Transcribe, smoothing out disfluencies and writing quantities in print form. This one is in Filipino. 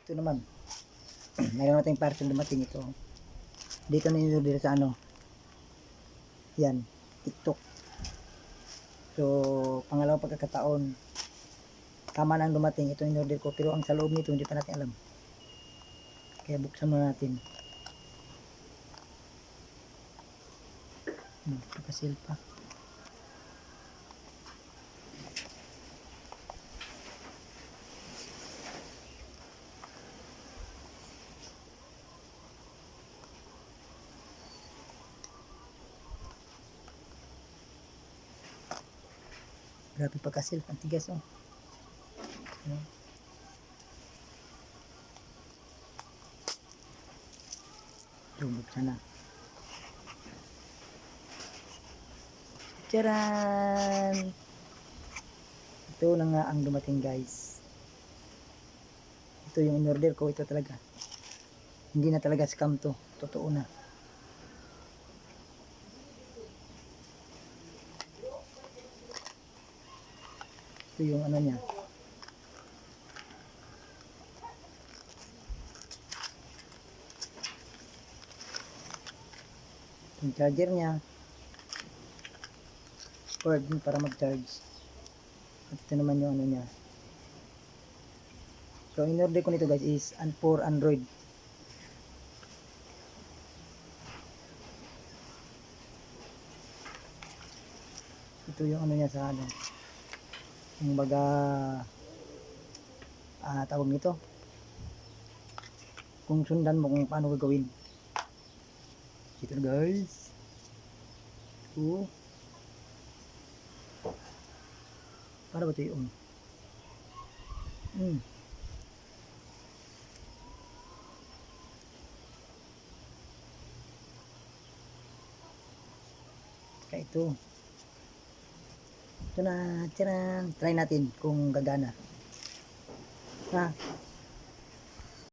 Ito naman. Mayroon natin parcel dumating ito. Dito na yun dito sa ano. Yan. TikTok. So, pangalawang pagkakataon. Tama na ang dumating. Ito yung order ko. Pero ang sa loob nito, hindi pa natin alam. Kaya buksan muna natin. Nakasil pa. Grabe pagkasil. Ang tigas oh. Buksan na. Tcharan! Ito na nga ang dumating guys. Ito yung in-order ko. Ito talaga. Hindi na talaga scam to. Totoo na. Ito yung ano niya. Yung charger niya. Cord para mag-charge. At ito naman yung ano niya. So in-order ko nito guys is for Android. Ito yung ano niya sa ano. Yung baga tawag nito. Kung sundan mo kung paano gagawin. Ito guys. Ito. Para ba ito yung kaya ito na, tcharan. Try natin kung gagana.